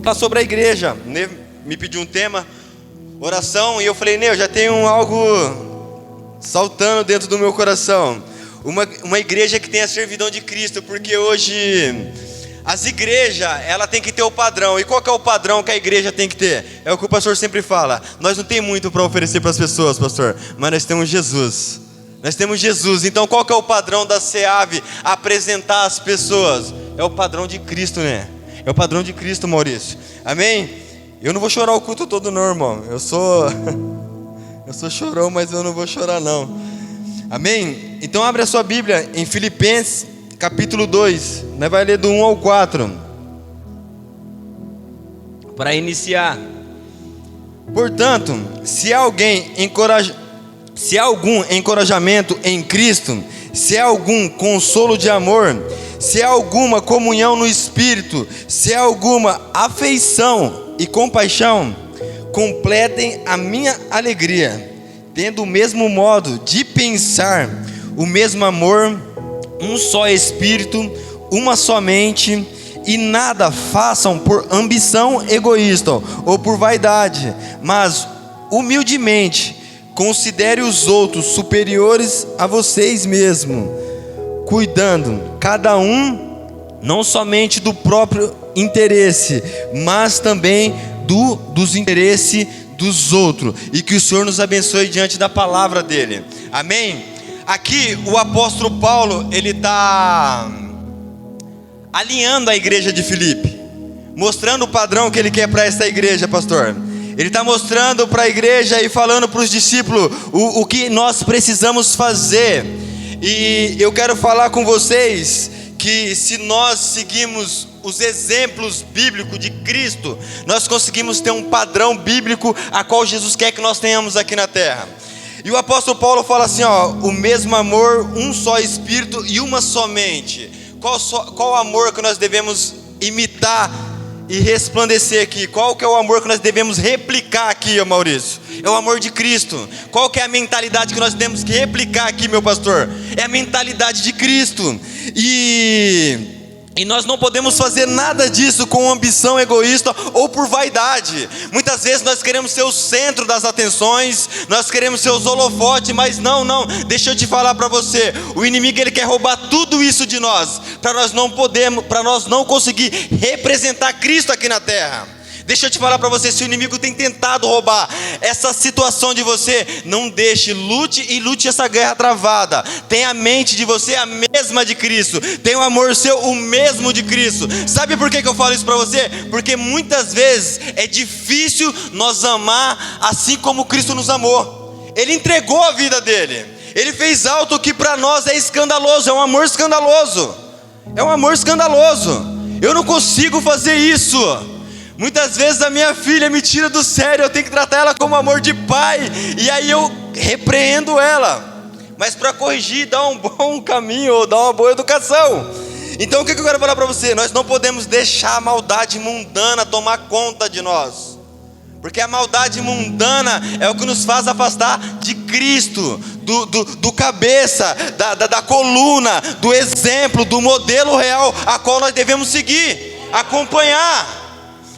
falar sobre a igreja. Ney me pediu um tema, oração, e eu falei, Ney, eu já tenho algo saltando dentro do meu coração. Uma igreja que tem a servidão de Cristo, porque hoje as igrejas, ela tem que ter o padrão. E qual que é o padrão que a igreja tem que ter? É o que o pastor sempre fala. Nós não temos muito para oferecer para as pessoas, pastor, mas nós temos Jesus. Nós temos Jesus. Então qual que é o padrão da SEAV apresentar às pessoas? É o padrão de Cristo, né? É o padrão de Cristo, Maurício. Amém? Eu não vou chorar o culto todo não, irmão. Eu sou chorão, mas eu não vou chorar não. Amém? Então abre a sua Bíblia em Filipenses capítulo 2. Nós vamos ler do 1 ao 4. Para iniciar. Portanto, se há algum encorajamento em Cristo, se há algum consolo de amor, se há alguma comunhão no Espírito, se há alguma afeição e compaixão, completem a minha alegria, tendo o mesmo modo de pensar, o mesmo amor, um só Espírito, uma só mente, e nada façam por ambição egoísta ou por vaidade, mas humildemente considere os outros superiores a vocês mesmos, cuidando cada um não somente do próprio interesse, mas também dos interesses dos outros. E que o Senhor nos abençoe diante da palavra dele. Amém? Aqui o apóstolo Paulo, ele está alinhando a igreja de Filipe, mostrando o padrão que ele quer para essa igreja, pastor. Ele está mostrando para a igreja e falando para os discípulos o que nós precisamos fazer. E eu quero falar com vocês que se nós seguimos os exemplos bíblicos de Cristo, nós conseguimos ter um padrão bíblico a qual Jesus quer que nós tenhamos aqui na terra. E o apóstolo Paulo fala assim, o mesmo amor, um só Espírito e uma só mente. Qual amor que nós devemos imitar e resplandecer aqui? Qual que é o amor que nós devemos replicar aqui, Maurício? É o amor de Cristo. Qual que é a mentalidade que nós temos que replicar aqui, meu pastor? É a mentalidade de Cristo. E nós não podemos fazer nada disso com ambição egoísta ou por vaidade. Muitas vezes nós queremos ser o centro das atenções, nós queremos ser os holofotes, mas não, deixa eu te falar para você, o inimigo ele quer roubar tudo isso de nós, para nós não conseguir representar Cristo aqui na terra. Deixa eu te falar para você, se o inimigo tem tentado roubar essa situação de você, não deixe, lute essa guerra travada. Tenha a mente de você a mesma de Cristo, tenha o amor seu o mesmo de Cristo. Sabe por que eu falo isso para você? Porque muitas vezes é difícil nós amar assim como Cristo nos amou. Ele entregou a vida dele, ele fez algo que para nós é escandaloso, é um amor escandaloso. É um amor escandaloso. Eu não consigo fazer isso. Muitas vezes a minha filha me tira do sério, eu tenho que tratar ela como amor de pai, e aí eu repreendo ela, mas para corrigir, dar um bom caminho, ou dar uma boa educação. Então o que eu quero falar para você? Nós não podemos deixar a maldade mundana tomar conta de nós, porque a maldade mundana é o que nos faz afastar de Cristo, do cabeça, da coluna, do exemplo, do modelo real a qual nós devemos seguir, acompanhar.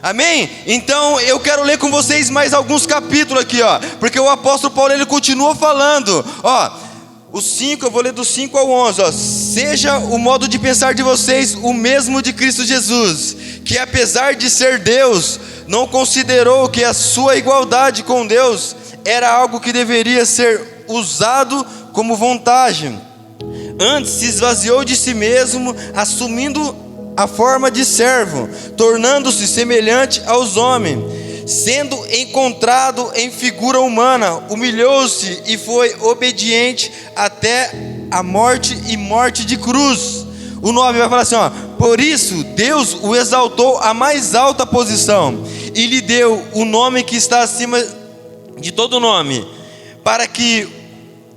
Amém? Então eu quero ler com vocês mais alguns capítulos aqui, porque o apóstolo Paulo ele continua falando, os 5, eu vou ler do 5 ao 11, seja o modo de pensar de vocês o mesmo de Cristo Jesus, que apesar de ser Deus, não considerou que a sua igualdade com Deus era algo que deveria ser usado como vantagem. Antes se esvaziou de si mesmo, assumindo a forma de servo, tornando-se semelhante aos homens, sendo encontrado em figura humana, humilhou-se e foi obediente até a morte e morte de cruz. O 9 vai falar assim, por isso Deus o exaltou à mais alta posição e lhe deu o nome que está acima de todo nome, para que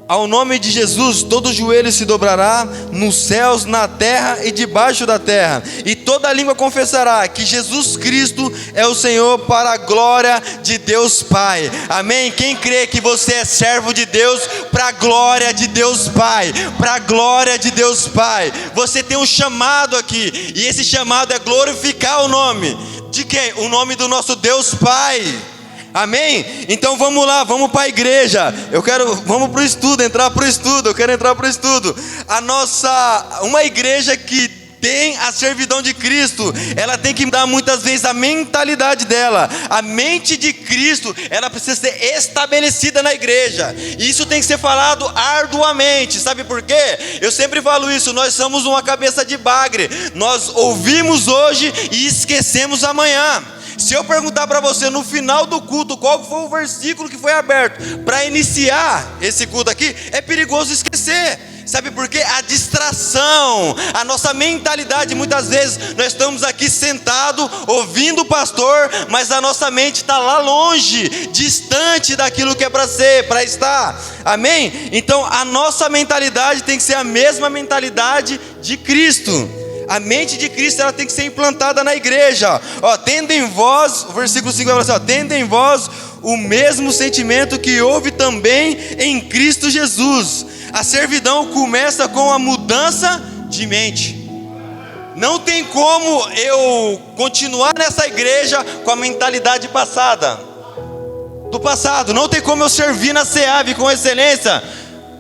ao nome de Jesus todo joelho se dobrará, nos céus, na terra e debaixo da terra, e toda língua confessará que Jesus Cristo é o Senhor, para a glória de Deus Pai. Amém? Quem crê que você é servo de Deus, para a glória de Deus Pai, para a glória de Deus Pai. Você tem um chamado aqui, e esse chamado é glorificar o nome de quem? O nome do nosso Deus Pai. Amém? Então vamos lá, vamos para a igreja. Vamos para o estudo, entrar para o estudo. Eu quero entrar para o estudo. Uma igreja que tem a servidão de Cristo, ela tem que mudar muitas vezes a mentalidade dela. A mente de Cristo, ela precisa ser estabelecida na igreja. E isso tem que ser falado arduamente. Sabe por quê? Eu sempre falo isso, nós somos uma cabeça de bagre. Nós ouvimos hoje e esquecemos amanhã. Se eu perguntar para você no final do culto qual foi o versículo que foi aberto para iniciar esse culto aqui, é perigoso esquecer. Sabe por quê? A distração, a nossa mentalidade, muitas vezes nós estamos aqui sentados, ouvindo o pastor, mas a nossa mente está lá longe, distante daquilo que é para ser, para estar, amém? Então a nossa mentalidade tem que ser a mesma mentalidade de Cristo. A mente de Cristo, ela tem que ser implantada na igreja. Tendo em vós, o versículo 5 vai falar assim, tendo em vós o mesmo sentimento que houve também em Cristo Jesus. A servidão começa com a mudança de mente. Não tem como eu continuar nessa igreja com a mentalidade do passado. Não tem como eu servir na SEAV com excelência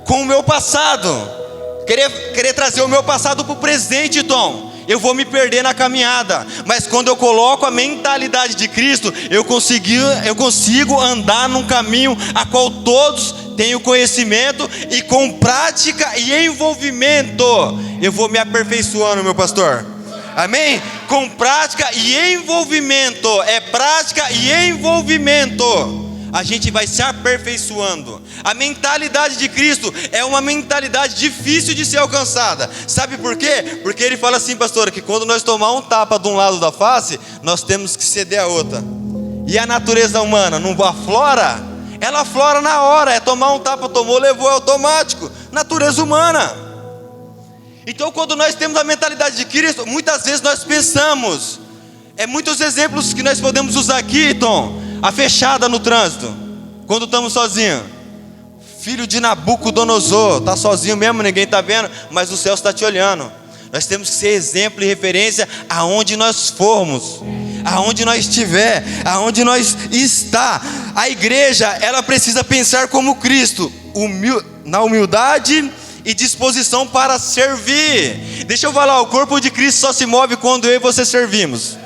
com o meu passado. Querer trazer o meu passado para o presente, Tom. Eu vou me perder na caminhada. Mas quando eu coloco a mentalidade de Cristo, eu consigo andar num caminho a qual todos têm o conhecimento, e com prática e envolvimento eu vou me aperfeiçoando, meu pastor. Amém? Com prática e envolvimento. É prática e envolvimento. A gente vai se aperfeiçoando. A mentalidade de Cristo é uma mentalidade difícil de ser alcançada. Sabe por quê? Porque ele fala assim, pastor, que quando nós tomar um tapa de um lado da face, nós temos que ceder a outra. E a natureza humana não aflora? Ela aflora na hora. É tomar um tapa, tomou, levou, é automático. Natureza humana. Então quando nós temos a mentalidade de Cristo, muitas vezes nós pensamos. Muitos exemplos que nós podemos usar aqui, Tom. A fechada no trânsito, quando estamos sozinhos. Filho de Nabucodonosor, está sozinho mesmo, ninguém está vendo, mas o céu está te olhando. Nós temos que ser exemplo e referência aonde nós formos, aonde nós estiver, aonde nós está. A igreja, ela precisa pensar como Cristo, na humildade e disposição para servir. Deixa eu falar, o corpo de Cristo só se move quando eu e você servimos.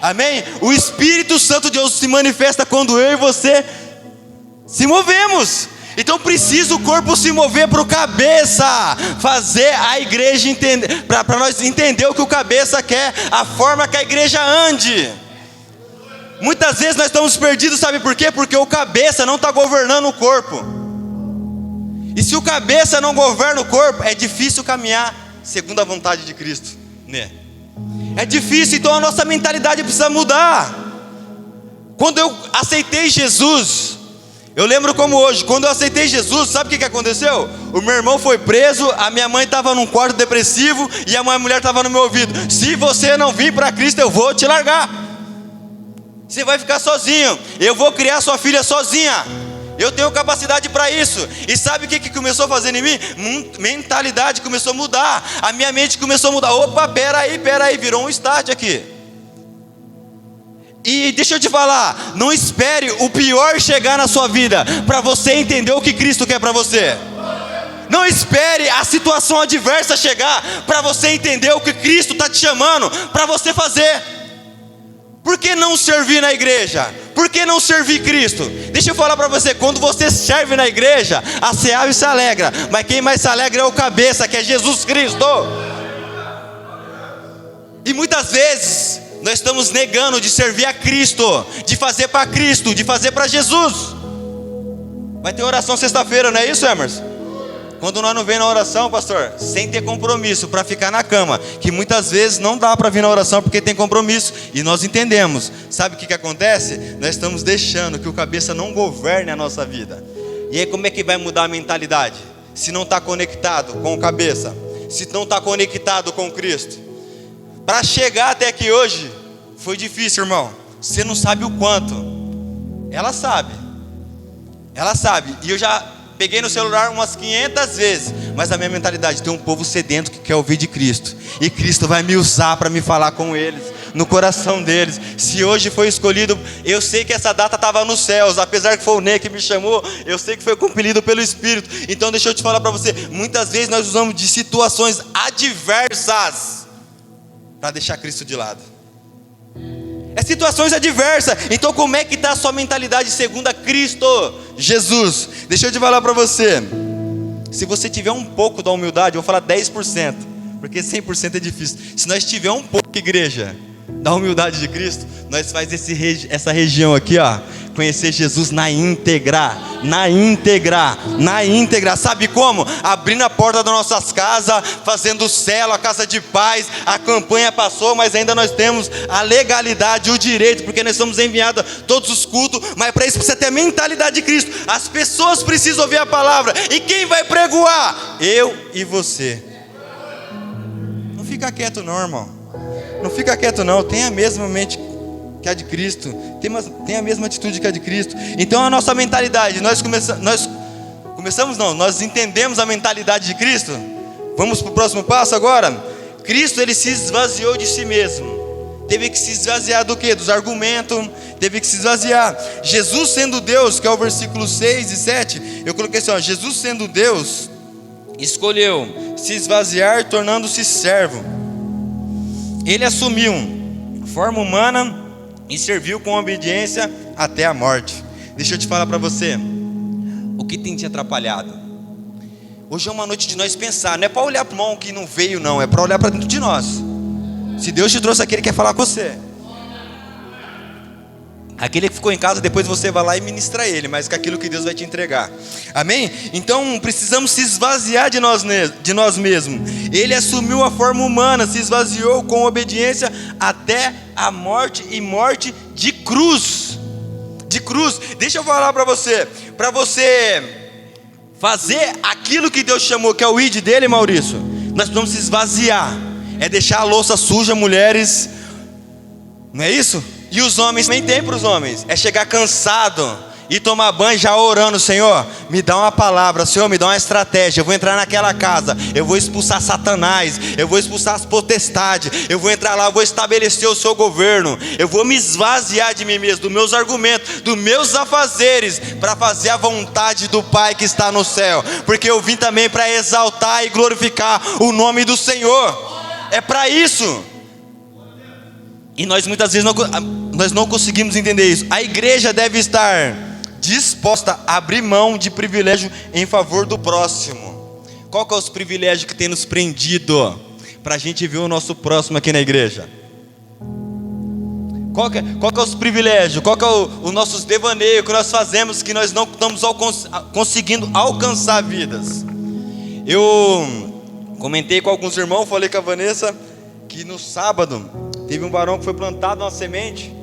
Amém? O Espírito Santo de Deus se manifesta quando eu e você se movemos. Então precisa o corpo se mover para o cabeça, fazer a igreja entender, para nós entender o que o cabeça quer, a forma que a igreja ande. Muitas vezes nós estamos perdidos, sabe por quê? Porque o cabeça não está governando o corpo. E se o cabeça não governa o corpo, é difícil caminhar segundo a vontade de Cristo, né? É difícil, então a nossa mentalidade precisa mudar. Quando eu aceitei Jesus, eu lembro como hoje, quando eu aceitei Jesus, sabe o que aconteceu? O meu irmão foi preso, a minha mãe estava num quarto depressivo e a minha mulher estava no meu ouvido: se você não vir para Cristo, eu vou te largar. Você vai ficar sozinho, eu vou criar sua filha sozinha. Eu tenho capacidade para isso. E sabe o que começou a fazer em mim? Mentalidade começou a mudar. A minha mente começou a mudar. Opa, peraí, virou um start aqui. E deixa eu te falar, não espere o pior chegar na sua vida para você entender o que Cristo quer para você. Não espere a situação adversa chegar para você entender o que Cristo está te chamando para você fazer. Por que não servir na igreja? Por que não servir Cristo? Deixa eu falar para você, quando você serve na igreja, a SEAV se alegra, mas quem mais se alegra é o cabeça, que é Jesus Cristo. E muitas vezes nós estamos negando de servir a Cristo, de fazer para Cristo, de fazer para Jesus. Vai ter oração sexta-feira, não é isso, Emerson? Quando nós não vem na oração, pastor, sem ter compromisso, para ficar na cama, que muitas vezes não dá para vir na oração porque tem compromisso, e nós entendemos. Sabe o que acontece? Nós estamos deixando que o cabeça não governe a nossa vida. E aí como é que vai mudar a mentalidade? Se não está conectado com o cabeça, se não está conectado com Cristo. Para chegar até aqui hoje, foi difícil, irmão. Você não sabe o quanto. Ela sabe, e eu já peguei no celular umas 500 vezes, mas a minha mentalidade, tem um povo sedento que quer ouvir de Cristo, e Cristo vai me usar para me falar com eles. no coração deles. Se hoje foi escolhido, eu sei que essa data estava nos céus, apesar que foi o Ney que me chamou, eu sei que foi compelido pelo Espírito. Então deixa eu te falar para você, muitas vezes nós usamos de situações adversas para deixar Cristo de lado. É situações adversas. Então como é que está a sua mentalidade segundo a Cristo Jesus? Deixa eu te falar para você, se você tiver um pouco da humildade, eu vou falar 10%, porque 100% é difícil. Se nós tiver um pouco, igreja, da humildade de Cristo, nós faz essa região aqui, ó, conhecer Jesus na íntegra. Sabe como? Abrindo a porta das nossas casas, fazendo célula, a casa de paz. A campanha passou, mas ainda nós temos a legalidade, o direito, porque nós somos enviados a todos os cultos. Mas para isso precisa ter a mentalidade de Cristo. As pessoas precisam ouvir a palavra. E quem vai pregoar? Eu e você. Não fica quieto não, irmão. Não fica quieto não. Tenha a mesma mente que a de Cristo, tem a mesma atitude que a de Cristo. Então a nossa mentalidade, nós entendemos a mentalidade de Cristo. Vamos para o próximo passo agora. Cristo, ele se esvaziou de si mesmo. Teve que se esvaziar do quê? Dos argumentos. Teve que se esvaziar. Jesus sendo Deus, que é o versículo 6 e 7, eu coloquei assim, ó, Jesus sendo Deus, escolheu se esvaziar, tornando-se servo. Ele assumiu forma humana e serviu com obediência até a morte. Deixa eu te falar para você, o que tem te atrapalhado? Hoje é uma noite de nós pensar, não é para olhar para o irmão que não veio não, é para olhar para dentro de nós. Se Deus te trouxe aqui, Ele quer falar com você. Aquele que ficou em casa, depois você vai lá e ministra ele, mas com aquilo que Deus vai te entregar. Amém? Então precisamos se esvaziar de nós mesmos. Ele assumiu a forma humana, se esvaziou com obediência até a morte, e morte de cruz. De cruz. Deixa eu falar para você fazer aquilo que Deus chamou, que é o ID dele, Maurício, nós precisamos se esvaziar. É deixar a louça suja, mulheres. Não é isso? E os homens também tem para os homens. É chegar cansado e tomar banho já orando: Senhor, me dá uma palavra, Senhor, me dá uma estratégia. Eu vou entrar naquela casa, eu vou expulsar Satanás, eu vou expulsar as potestades, eu vou entrar lá, eu vou estabelecer o seu governo. Eu vou me esvaziar de mim mesmo, dos meus argumentos, dos meus afazeres, para fazer a vontade do Pai que está no céu. Porque eu vim também para exaltar e glorificar o nome do Senhor. É para isso. E nós muitas vezes não conseguimos entender isso. A igreja deve estar disposta a abrir mão de privilégio em favor do próximo. Qual que é os privilégios que tem nos prendido para a gente ver o nosso próximo aqui na igreja? Qual que é os privilégios? Qual que é os nossos devaneios que nós fazemos, que nós não estamos conseguindo alcançar vidas? Eu comentei com alguns irmãos, falei com a Vanessa, que no sábado teve um varão que foi plantado uma semente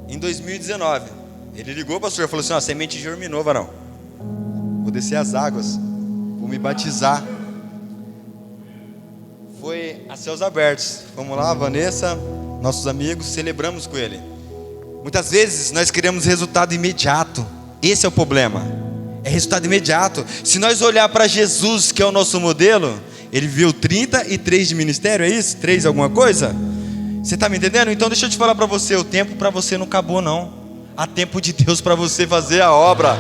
em 2019. Ele ligou, pastor, e falou assim: a semente germinou, varão. Vou descer as águas, vou me batizar. Foi a céus abertos. Vamos lá, Vanessa, nossos amigos, celebramos com ele. Muitas vezes nós queremos resultado imediato. Esse é o problema. É resultado imediato. Se nós olhar para Jesus, que é o nosso modelo, ele viu 33 de ministério, é isso? 3 alguma coisa? Você está me entendendo? Então deixa eu te falar para você, o tempo para você não acabou não. Há tempo de Deus para você fazer a obra.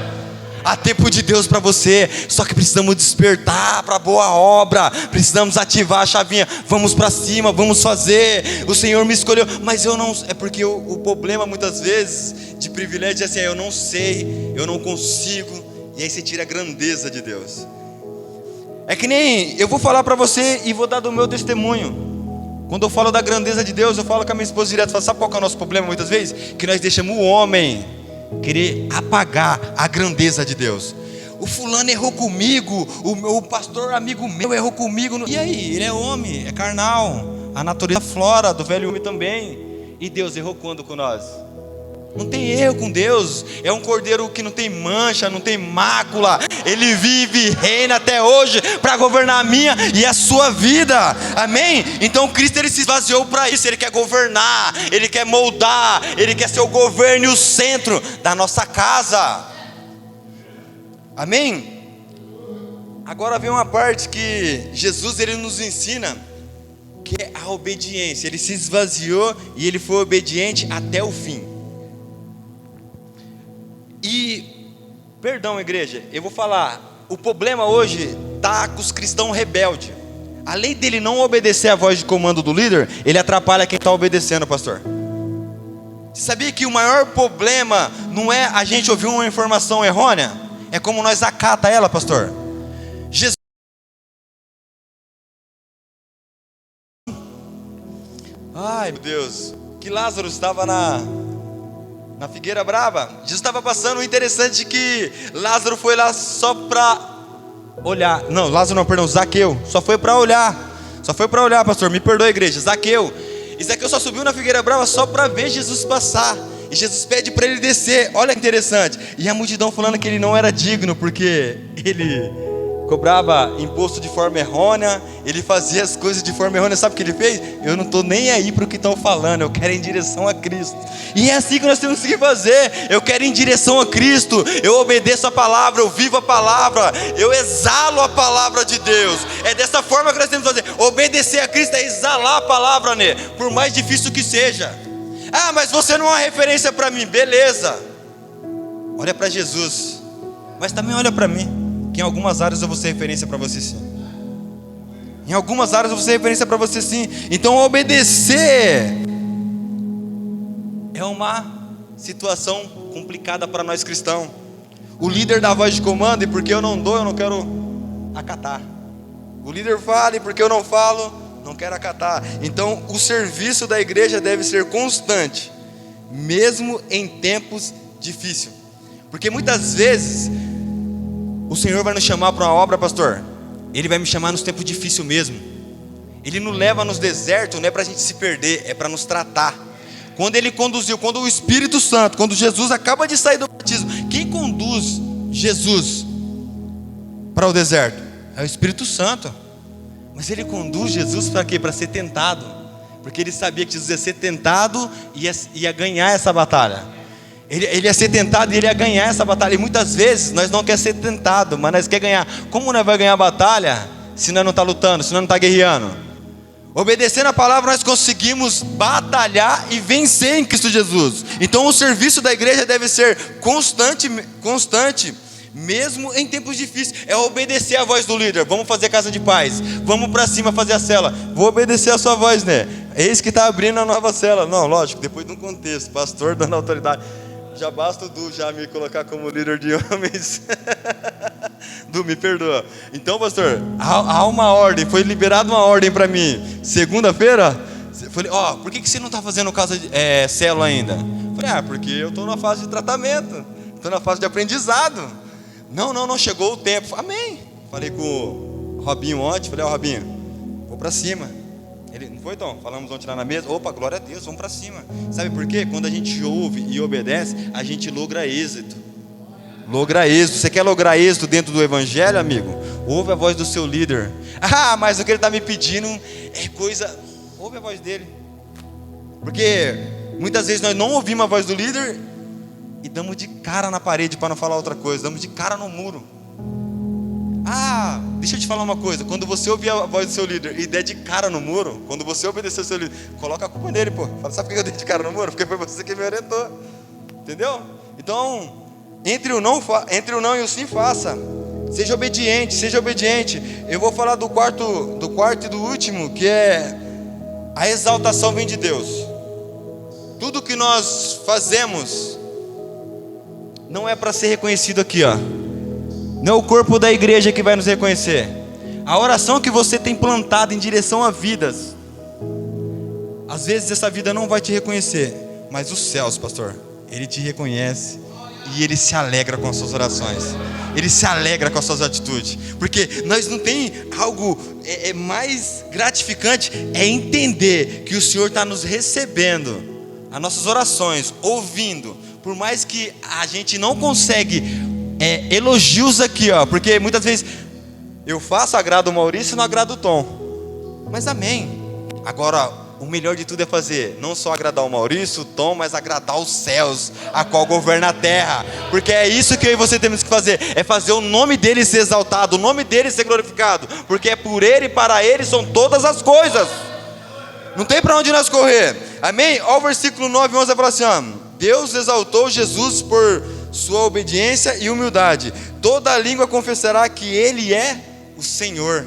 Há tempo de Deus para você. Só que precisamos despertar para a boa obra. Precisamos ativar a chavinha. Vamos para cima, vamos fazer. O Senhor me escolheu. Mas eu não... É porque o problema muitas vezes de privilégio é assim: eu não sei, eu não consigo. E aí você tira a grandeza de Deus. É que nem... Eu vou falar para você e vou dar do meu testemunho. Quando eu falo da grandeza de Deus, eu falo com a minha esposa direto. Falo, sabe qual que é o nosso problema muitas vezes? Que nós deixamos o homem querer apagar a grandeza de Deus. O fulano errou comigo, o pastor amigo meu errou comigo. E aí? Ele é homem, é carnal. A natureza flora do velho homem também. E Deus errou quando com nós? Não tem erro com Deus. É um cordeiro que não tem mancha, não tem mácula. Ele vive e reina até hoje para governar a minha e a sua vida. Amém? Então Cristo, ele se esvaziou para isso. Ele quer governar, ele quer moldar, ele quer ser o governo e o centro da nossa casa. Amém? Agora vem uma parte que Jesus, ele nos ensina que é a obediência. Ele se esvaziou e ele foi obediente até o fim. E, perdão, igreja, eu vou falar, o problema hoje está com os cristãos rebeldes. Além dele não obedecer a voz de comando do líder, ele atrapalha quem está obedecendo, pastor. Você sabia que o maior problema não é a gente ouvir uma informação errônea? É como nós acata ela, pastor. Jesus... Ai, meu Deus, que Lázaro estava na figueira brava. Jesus estava passando. O interessante é que Lázaro foi lá só para olhar. Não, Lázaro não, perdão, Zaqueu. Só foi para olhar. Só foi para olhar, pastor. Me perdoa, igreja. Zaqueu. E Zaqueu só subiu na figueira brava só para ver Jesus passar. E Jesus pede para ele descer. Olha que interessante. E a multidão falando que ele não era digno, porque ele cobrava imposto de forma errônea, ele fazia as coisas de forma errônea. Sabe o que ele fez? Eu não estou nem aí para o que estão falando, eu quero ir em direção a Cristo. E é assim que nós temos que fazer. Eu quero ir em direção a Cristo, eu obedeço a palavra, eu vivo a palavra, eu exalo a palavra de Deus. É dessa forma que nós temos que fazer. Obedecer a Cristo é exalar a palavra, né? Por mais difícil que seja. Ah, mas você não é uma referência para mim. Beleza, olha para Jesus, mas também olha para mim. Que em algumas áreas eu vou ser referência para você, sim. Em algumas áreas eu vou ser referência para você, sim. Então obedecer é uma situação complicada para nós cristãos. O líder dá a voz de comando, e porque eu não dou, eu não quero acatar. O líder fala, e porque eu não falo, não quero acatar. Então o serviço da igreja deve ser constante, mesmo em tempos difíceis. Porque muitas vezes o Senhor vai nos chamar para uma obra, pastor. Ele vai me chamar nos tempos difíceis mesmo. Ele nos leva nos desertos, não é para a gente se perder, é para nos tratar. Quando ele conduziu, quando o Espírito Santo, quando Jesus acaba de sair do batismo, quem conduz Jesus para o deserto? É o Espírito Santo. Mas ele conduz Jesus para quê? Para ser tentado. Porque ele sabia que Jesus ia ser tentado e ia ganhar essa batalha. Ele ia ser tentado e ele ia ganhar essa batalha. E muitas vezes nós não queremos ser tentados, mas nós queremos ganhar. Como nós vamos ganhar a batalha se nós não estamos lutando, se nós não estamos guerreando? Obedecendo a palavra nós conseguimos batalhar e vencer em Cristo Jesus. Então o serviço da igreja deve ser constante, mesmo em tempos difíceis. É obedecer a voz do líder. Vamos fazer casa de paz, vamos para cima fazer a cela. Vou obedecer a sua voz, né? Eis que está abrindo a nova cela. Não, lógico, depois de um contexto, pastor dando autoridade. Já basta o Du já me colocar como líder de homens. Du, me perdoa. Então, pastor, há uma ordem, foi liberada uma ordem para mim. Segunda-feira, falei, por que você não está fazendo casa de célula ainda? Falei, porque eu estou na fase de tratamento, estou na fase de aprendizado. Não, chegou o tempo. Amém. Falei com o Robinho ontem, falei, Robinho, vou para cima. Ele, não foi, Tom? Falamos ontem lá na mesa. Opa, glória a Deus, vamos para cima. Sabe por quê? Quando a gente ouve e obedece, a gente logra êxito. Logra êxito. Você quer lograr êxito dentro do evangelho, amigo? Ouve a voz do seu líder. Ah, mas o que ele está me pedindo é coisa... Ouve a voz dele. Porque muitas vezes nós não ouvimos a voz do líder e damos de cara na parede, para não falar outra coisa. Damos de cara no muro. Deixa eu te falar uma coisa. Quando você ouvir a voz do seu líder e der de cara no muro, quando você obedecer ao seu líder, coloca a culpa nele, pô. Fala, sabe por que eu dei de cara no muro? Porque foi você que me orientou. Entendeu? Então, entre o não e o sim, faça. Seja obediente, seja obediente. Eu vou falar do quarto e do último, que é a exaltação vem de Deus. Tudo que nós fazemos não é para ser reconhecido aqui, Não é o corpo da igreja que vai nos reconhecer. A oração que você tem plantado em direção a vidas, às vezes essa vida não vai te reconhecer, mas os céus, pastor, ele te reconhece e ele se alegra com as suas orações. Ele se alegra com as suas atitudes. Porque nós não tem algo mais gratificante, é entender que o Senhor está nos recebendo as nossas orações, ouvindo. Por mais que a gente não consegue elogios aqui, porque muitas vezes eu faço, agrado o Maurício e não agrado o Tom. Mas amém. Agora, o melhor de tudo é fazer, não só agradar o Maurício, o Tom, mas agradar os céus, a qual governa a terra. Porque é isso que eu e você temos que fazer, é fazer o nome dele ser exaltado, o nome dele ser glorificado. Porque é por ele e para ele são todas as coisas. Não tem para onde nós correr. Amém? Olha o versículo 9 e 11, vai falar assim, ó: Deus exaltou Jesus por sua obediência e humildade. Toda língua confessará que Ele é o Senhor.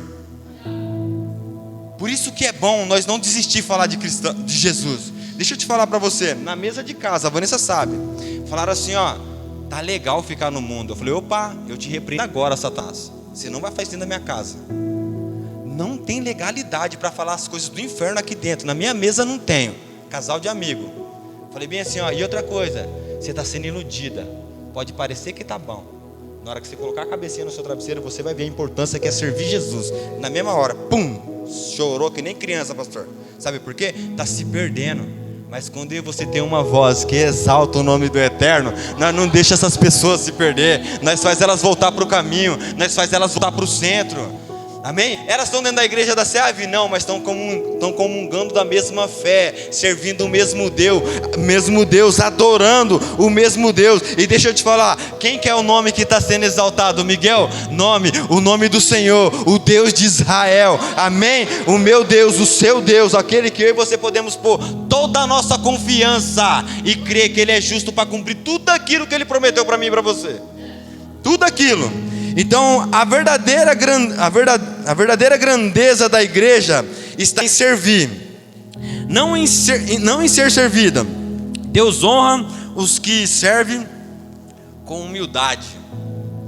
Por isso que é bom nós não desistir de falar de Jesus. Deixa eu te falar para você, na mesa de casa, a Vanessa sabe, falaram assim, ó: tá legal ficar no mundo. Eu falei: opa, eu te repreendo agora, Satanás. Você não vai fazer dentro da minha casa. Não tem legalidade para falar as coisas do inferno aqui dentro. Na minha mesa não tenho. Casal de amigo. Falei bem assim, ó: e outra coisa, você está sendo iludida. Pode parecer que tá bom. Na hora que você colocar a cabecinha no seu travesseiro, você vai ver a importância que é servir Jesus. Na mesma hora, pum, chorou que nem criança, pastor. Sabe por quê? Está se perdendo. Mas quando você tem uma voz que exalta o nome do Eterno, nós não deixa essas pessoas se perder. Nós faz elas voltar para o caminho. Nós faz elas voltar para o centro. Amém? Elas estão dentro da igreja da SEAV? Não, mas estão comungando da mesma fé, servindo o mesmo Deus, adorando o mesmo Deus. E deixa eu te falar, quem que é o nome que está sendo exaltado? Miguel? O nome do Senhor, o Deus de Israel. Amém? O meu Deus, o seu Deus, aquele que eu e você podemos pôr toda a nossa confiança e crer que Ele é justo para cumprir tudo aquilo que Ele prometeu para mim e para você. Tudo aquilo. Então a verdadeira grandeza da igreja está em servir, não em ser servida. Deus honra os que servem com humildade.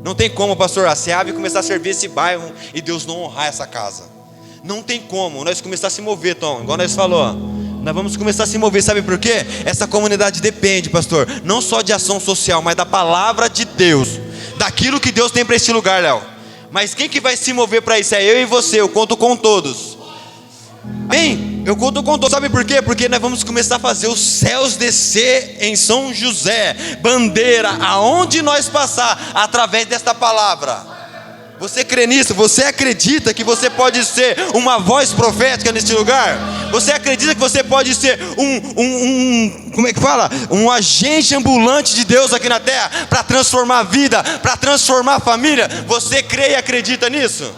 Não tem como, pastor, a SEAV começar a servir esse bairro e Deus não honrar essa casa. Não tem como nós começar a se mover, Tom, igual nós falou. Nós vamos começar a se mover, sabe por quê? Essa comunidade depende, pastor, não só de ação social, mas da palavra de Deus, daquilo que Deus tem para este lugar, Léo. Mas quem que vai se mover para isso? É eu e você, eu conto com todos. Bem, eu conto com todos, sabe por quê? Porque nós vamos começar a fazer os céus descer em São José, bandeira, aonde nós passar, através desta palavra. Você crê nisso? Você acredita que você pode ser uma voz profética neste lugar? Você acredita que você pode ser como é que fala? Um agente ambulante de Deus aqui na terra, para transformar a vida, para transformar a família? Você crê e acredita nisso?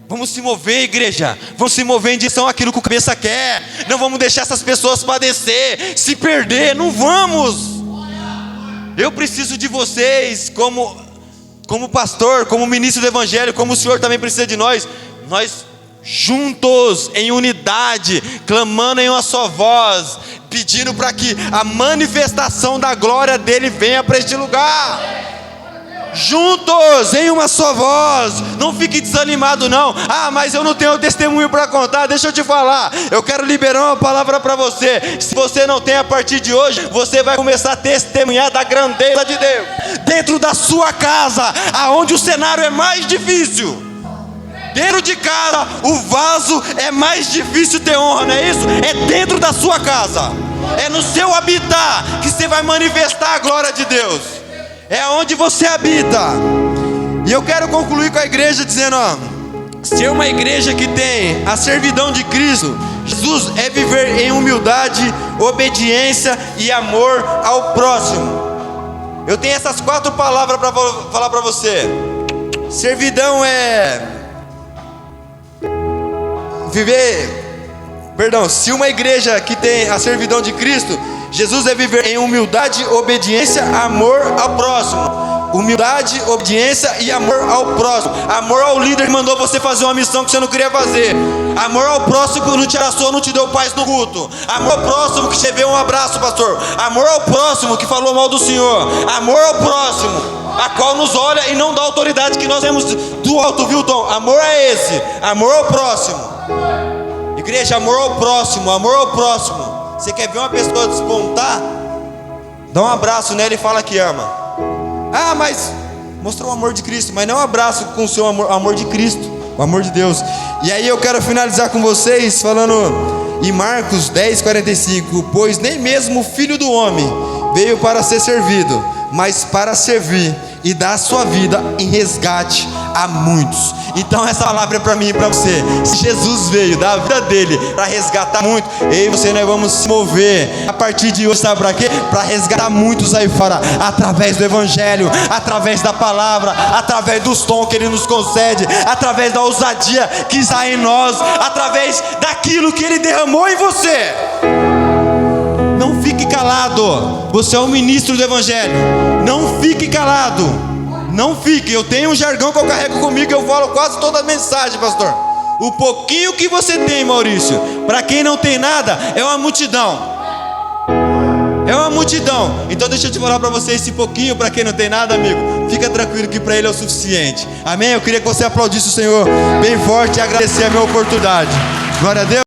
Vamos se mover, igreja. Vamos se mover em direção àquilo que o cabeça quer. Não vamos deixar essas pessoas padecer, se perder. Não vamos. Eu preciso de vocês como pastor, como ministro do evangelho, como o Senhor também precisa de nós juntos, em unidade, clamando em uma só voz, pedindo para que a manifestação da glória dele venha para este lugar. Juntos, em uma só voz. Não fique desanimado não. Ah, mas eu não tenho testemunho para contar. Deixa eu te falar, eu quero liberar uma palavra para você. Se você não tem, a partir de hoje, você vai começar a testemunhar da grandeza de Deus, dentro da sua casa, aonde o cenário é mais difícil. Dentro de casa, o vaso é mais difícil ter honra, não é isso? É dentro da sua casa, é no seu habitar que você vai manifestar a glória de Deus. É onde você habita. E eu quero concluir com a igreja dizendo, ó: ser uma igreja que tem a servidão de Cristo Jesus é viver em humildade, obediência e amor ao próximo. Eu tenho essas 4 palavras para falar para você. Servidão é se uma igreja que tem a servidão de Cristo Jesus, é viver em humildade, obediência, amor ao próximo. Humildade, obediência e amor ao próximo. Amor ao líder que mandou você fazer uma missão que você não queria fazer. Amor ao próximo que não te abraçou, não te deu paz no culto. Amor ao próximo que te deu um abraço, pastor. Amor ao próximo que falou mal do Senhor. Amor ao próximo, a qual nos olha e não dá autoridade que nós temos do alto, viu, Tom? Amor é esse, amor ao próximo. Igreja, amor ao próximo, amor ao próximo. Você quer ver uma pessoa despontar? Dá um abraço nela e fala que ama. Ah, mas mostrou o amor de Cristo. Mas não um abraço com o seu amor, o amor de Cristo, o amor de Deus. E aí eu quero finalizar com vocês falando em Marcos 10:45. Pois nem mesmo o Filho do Homem veio para ser servido, mas para servir e dar a sua vida em resgate a muitos. Então essa palavra é para mim e para você. Se Jesus veio dar a vida dele para resgatar muito, eu e você, nós vamos se mover a partir de hoje, sabe para quê? Para resgatar muitos aí fora, através do evangelho, através da palavra, através dos dons que ele nos concede, através da ousadia que está em nós, através daquilo aquilo que Ele derramou em você. Não fique calado. Você é um ministro do Evangelho. Não fique calado. Não fique. Eu tenho um jargão que eu carrego comigo, eu falo quase toda a mensagem, pastor. O pouquinho que você tem, Maurício, para quem não tem nada, é uma multidão. É uma multidão. Então deixa eu te falar para você, esse pouquinho para quem não tem nada, amigo, fica tranquilo que para Ele é o suficiente. Amém? Eu queria que você aplaudisse o Senhor bem forte e agradecer a minha oportunidade. Glória a Deus.